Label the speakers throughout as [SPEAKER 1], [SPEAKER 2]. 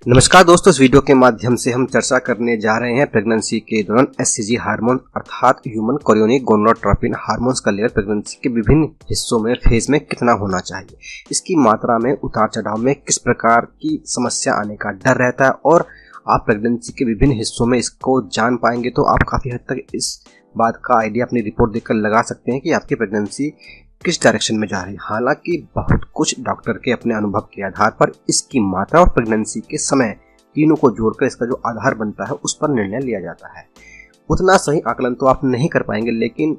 [SPEAKER 1] नमस्कार दोस्तों, इस वीडियो के माध्यम से हम चर्चा करने जा रहे हैं प्रेगनेंसी के दौरान एचसीजी हार्मोन अर्थात ह्यूमन कोरियोनिक गोनाडोट्रोपिन हार्मोन्स का लेवल प्रेगनेंसी के विभिन्न हिस्सों में फेज में कितना होना चाहिए, इसकी मात्रा में उतार चढ़ाव में किस प्रकार की समस्या आने का डर रहता है और आप प्रेगनेंसी के विभिन्न हिस्सों में इसको जान पाएंगे तो आप काफ़ी हद तक इस बात का आइडिया अपनी रिपोर्ट देखकर लगा सकते हैं कि आपकी प्रेगनेंसी किस डायरेक्शन में जा रही है। हालांकि बहुत कुछ डॉक्टर के अपने अनुभव के आधार पर इसकी मात्रा और प्रेगनेंसी के समय तीनों को जोड़कर इसका जो आधार बनता है उस पर निर्णय लिया जाता है। उतना सही आकलन तो आप नहीं कर पाएंगे, लेकिन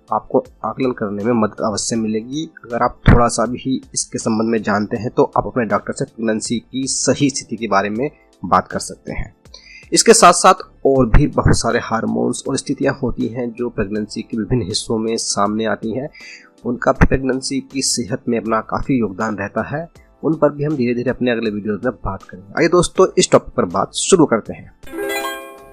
[SPEAKER 1] आपको आकलन करने में मदद अवश्य मिलेगी। अगर आप थोड़ा सा भी इसके संबंध में जानते हैं तो आप अपने डॉक्टर से प्रेगनेंसी की सही स्थिति के बारे में बात कर सकते हैं। इसके साथ साथ और भी बहुत सारे हार्मोन्स और स्थितियां होती हैं जो प्रेगनेंसी के विभिन्न हिस्सों में सामने आती हैं। उनका प्रेगनेंसी की सेहत में अपना काफ़ी योगदान रहता है। उन पर भी हम धीरे धीरे अपने अगले वीडियोस में बात करेंगे। आइए दोस्तों, इस टॉपिक पर बात शुरू करते हैं।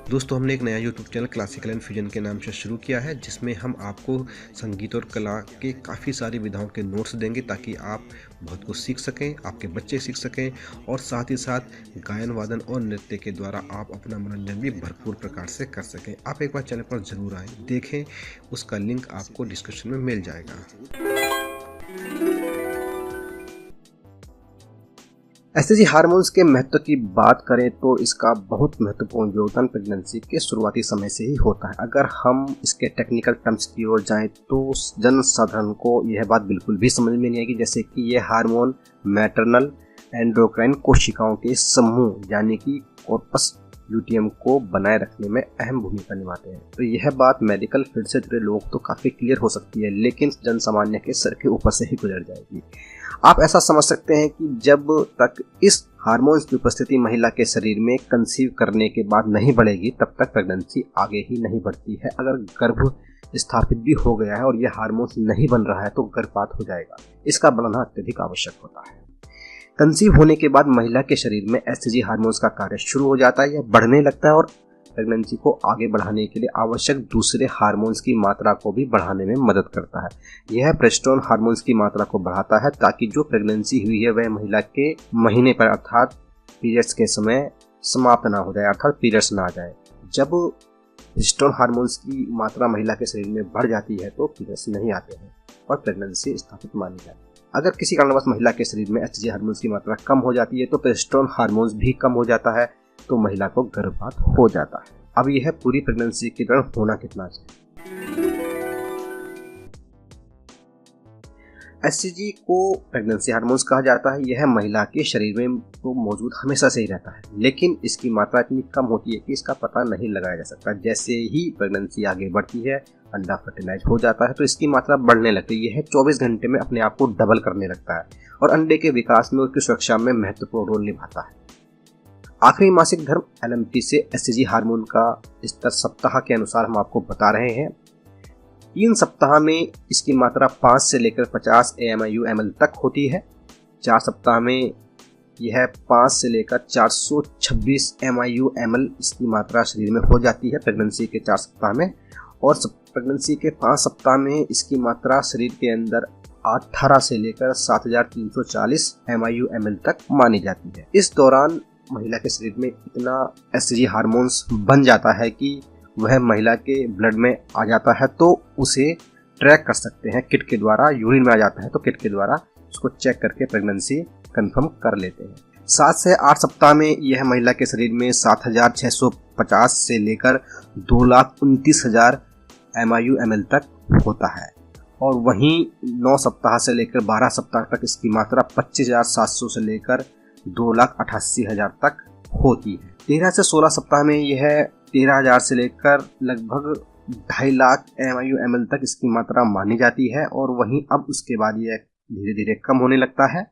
[SPEAKER 1] दोस्तों, हमने एक नया YouTube channel classical and fusion के नाम से शुरू किया है, जिसमें हम आपको संगीत और कला के काफ़ी सारी विधाओं के नोट्स देंगे ताकि आप बहुत कुछ सीख सकें, आपके बच्चे सीख सकें और साथ ही साथ गायन वादन और नृत्य के द्वारा आप अपना मनोरंजन भी भरपूर प्रकार से कर सकें। आप एक बार चैनल पर ज़रूर आएँ, देखें, उसका लिंक आपको डिस्क्रिप्शन में मिल जाएगा। एचसीजी हार्मोन्स के महत्व की बात करें तो इसका बहुत महत्वपूर्ण योगदान प्रेगनेंसी के शुरुआती समय से ही होता है। अगर हम इसके टेक्निकल टर्म्स की ओर जाएं तो जन साधारण को यह बात बिल्कुल भी समझ में नहीं आएगी, जैसे कि ये हार्मोन मैटरनल एंडोक्राइन कोशिकाओं के समूह यानी कि कॉर्पस ल्यूटियम को बनाए रखने में अहम भूमिका निभाते हैं। तो यह बात मेडिकल फील्ड से जुड़े लोग तो काफ़ी क्लियर हो सकती है, लेकिन जन सामान्य के सर के ऊपर से ही गुजर जाएगी। आप ऐसा समझ सकते हैं कि जब तक इस हार्मोन्स की उपस्थिति महिला के शरीर में कंसीव करने के बाद नहीं बढ़ेगी, तब तक प्रेगनेंसी आगे ही नहीं बढ़ती है। अगर गर्भ स्थापित भी हो गया है और यह हार्मोन्स नहीं बन रहा है तो गर्भपात हो जाएगा। इसका बढ़ना अत्यधिक आवश्यक होता है। कंसीव होने के बाद महिला के शरीर में एचसीजी हार्मोन्स का कार्य शुरू हो जाता है, यह बढ़ने लगता है और प्रेगनेंसी को आगे बढ़ाने के लिए आवश्यक दूसरे हार्मोन्स की मात्रा को भी बढ़ाने में मदद करता है। यह प्रोजेस्टेरोन हार्मोन्स की मात्रा को बढ़ाता है ताकि जो प्रेगनेंसी हुई है वह महिला के महीने पर अर्थात पीरियड्स के समय समाप्त ना हो जाए, अर्थात पीरियड्स ना आ जाए। जब प्रोजेस्टेरोन हार्मोन्स की मात्रा महिला के शरीर में बढ़ जाती है तो पीरियड्स नहीं आते हैं और प्रेगनेंसी स्थापित मानी जाती है। अगर किसी कारणवश महिला के शरीर में एचसीजी हार्मोन्स की मात्रा कम हो जाती है तो प्रोजेस्टेरोन हार्मोन्स भी कम हो जाता है, तो महिला को गर्भपात हो जाता है। अब यह पूरी प्रेगनेंसी के दौरान होना कितना चाहिए। एचसीजी को प्रेगनेंसी हार्मोन्स कहा जाता है। यह महिला के शरीर में तो मौजूद हमेशा से ही रहता है, लेकिन इसकी मात्रा इतनी कम होती है कि इसका पता नहीं लगाया जा सकता। जैसे ही प्रेगनेंसी आगे बढ़ती है, अंडा फर्टिलाइज हो जाता है तो इसकी मात्रा बढ़ने लगती है। यह 24 घंटे में अपने आप को डबल करने लगता है और अंडे के विकास में उसकी सुरक्षा में महत्वपूर्ण रोल निभाता है। आखिरी मासिक धर्म LMT से एचसीजी हार्मोन का स्तर सप्ताह के अनुसार हम आपको बता रहे हैं। 3 सप्ताह में इसकी मात्रा 5 से लेकर 50 AMIU/ml तक होती है। 4 सप्ताह में यह 5 से लेकर 426 AMIU/ml इसकी मात्रा शरीर में हो जाती है प्रेगनेंसी के 4 सप्ताह में, और प्रेगनेंसी के 5 सप्ताह में इसकी मात्रा शरीर के अंदर 18 से लेकर 7340 AMIU/ml तक मानी जाती है। इस दौरान महिला के शरीर में इतना एचसीजी हार्मोन्स बन जाता है कि वह महिला के ब्लड में आ जाता है, तो उसे ट्रैक कर सकते हैं किट के द्वारा। यूरिन में आ जाता है तो किट के द्वारा उसको चेक करके प्रेगनेंसी कंफर्म कर लेते हैं। 7 से 8 सप्ताह में यह महिला के शरीर में 7650 से लेकर 2,29,000 AMIU/ml तक होता है, और वहीं 9 सप्ताह से लेकर 12 सप्ताह तक इसकी मात्रा 25,700 से लेकर 2,88,000 तक होती है। 13 से 16 सप्ताह में यह 13,000 से लेकर लगभग 2.5 लाख AMIU/ml तक इसकी मात्रा मानी जाती है, और वहीं अब उसके बाद यह धीरे धीरे कम होने लगता है।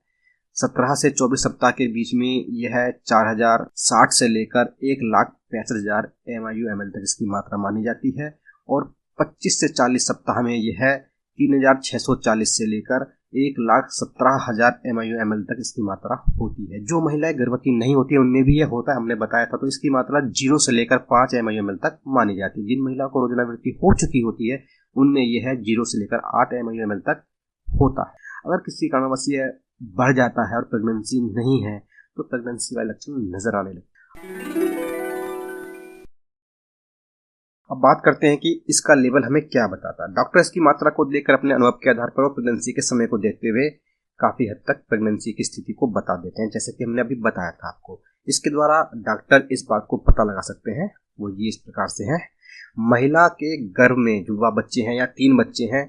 [SPEAKER 1] 17 से 24 सप्ताह के बीच में यह 4,060 से लेकर 1,65,000 AMIU/ml तक इसकी मात्रा मानी जाती है, और 25 से 40 सप्ताह में यह 3,640 से लेकर 1,17,000 AMIU/ml तक इसकी मात्रा होती है। जो महिलाएं गर्भवती नहीं होती है उनमें भी यह होता है, हमने बताया था। तो इसकी मात्रा 0 से लेकर 5 AMIU/ml तक मानी जाती है। जिन महिलाओं को रोजाना वृद्धि हो चुकी होती है उनमें यह 0 से लेकर 8 AMIU/ml तक होता है। अगर किसी कारणवश यह बढ़ जाता है और प्रेगनेंसी नहीं है तो प्रेगनेंसी वाले लक्षण नजर आने लगते हैं। अब बात करते हैं कि इसका लेवल हमें क्या बताता है। डॉक्टर इसकी मात्रा को देखकर अपने अनुभव के आधार पर और प्रेगनेंसी के समय को देखते हुए काफी हद तक प्रेगनेंसी की स्थिति को बता देते हैं, जैसे कि हमने अभी बताया था आपको। इसके द्वारा डॉक्टर इस बात को पता लगा सकते हैं, वो ये इस प्रकार से है। महिला के गर्भ में जुड़वा बच्चे हैं या 3 बच्चे हैं,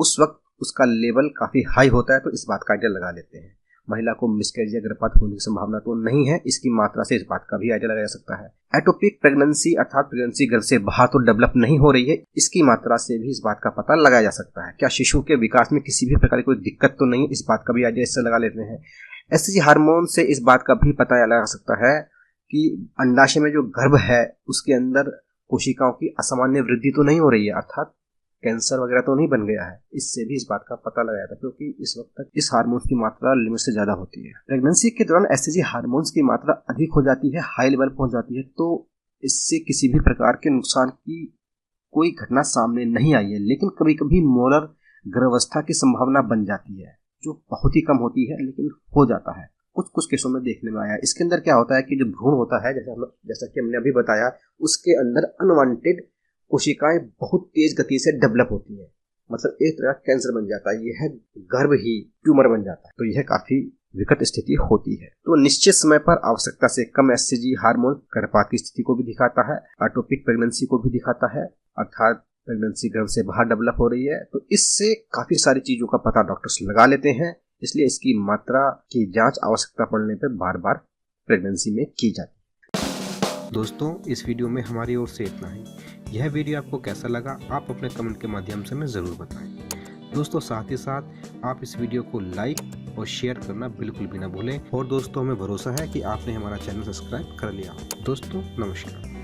[SPEAKER 1] उस वक्त उसका लेवल काफी हाई होता है, तो इस बात का आइडिया लगा लेते हैं। महिला को मिसकैरेज या गर्भपात होने की संभावना तो नहीं है, इसकी मात्रा से इस बात का भी आइडिया लगाया जा सकता है। एटोपिक प्रेगनेंसी अर्थात प्रेगनेंसी गर्भ से बाहर तो डेवलप नहीं हो रही है, इसकी मात्रा से भी इस बात का पता लगाया जा सकता है। क्या शिशु के विकास में किसी भी प्रकार की कोई दिक्कत तो नहीं, इस बात का भी आइडिया इससे लगा लेते हैं। एससीजी हार्मोन से इस बात का भी पता लगा सकता है कि अंडाशय में जो गर्भ है उसके अंदर कोशिकाओं की असामान्य वृद्धि तो नहीं हो रही है, अर्थात कैंसर वगैरह तो नहीं बन गया है। इससे भी इस बात का पता लगाया था, क्योंकि इस वक्त तक इस हार्मोन्स की मात्रा लिमिट से ज्यादा होती है। प्रेगनेंसी के दौरान एससीजी हार्मोन्स की मात्रा अधिक हो जाती है, हाई लेवल पहुंच जाती है, तो इससे किसी भी प्रकार के नुकसान की कोई घटना सामने नहीं आई है। लेकिन कभी कभी मोलर गर्भावस्था की संभावना बन जाती है, जो बहुत ही कम होती है, लेकिन हो जाता है। कुछ केसों में देखने में आया। इसके अंदर क्या होता है कि जो भ्रूण होता है, जैसा कि हमने अभी बताया, उसके अंदर अनवांटेड कोशिकाएं बहुत तेज गति से डेवलप होती है, मतलब एक तरह का कैंसर बन जाता है, यह गर्भ ही ट्यूमर बन जाता है, तो यह काफी विकट स्थिति होती है। तो निश्चित समय पर आवश्यकता से कम एससीजी हार्मोन गर्भपात की स्थिति को भी दिखाता है, एटोपिक प्रेगनेंसी को भी दिखाता है, अर्थात प्रेगनेंसी गर्भ से बाहर डेवलप हो रही है। तो इससे काफी सारी चीजों का पता डॉक्टर्स लगा लेते हैं, इसलिए इसकी मात्रा की जांच आवश्यकता पड़ने पर बार बार प्रेगनेंसी में की जाती है।
[SPEAKER 2] दोस्तों, इस वीडियो में हमारी ओर से इतना ही। यह वीडियो आपको कैसा लगा आप अपने कमेंट के माध्यम से हमें ज़रूर बताएं। दोस्तों, साथ ही साथ आप इस वीडियो को लाइक और शेयर करना बिल्कुल भी ना भूलें। और दोस्तों, हमें भरोसा है कि आपने हमारा चैनल सब्सक्राइब कर लिया। दोस्तों, नमस्कार।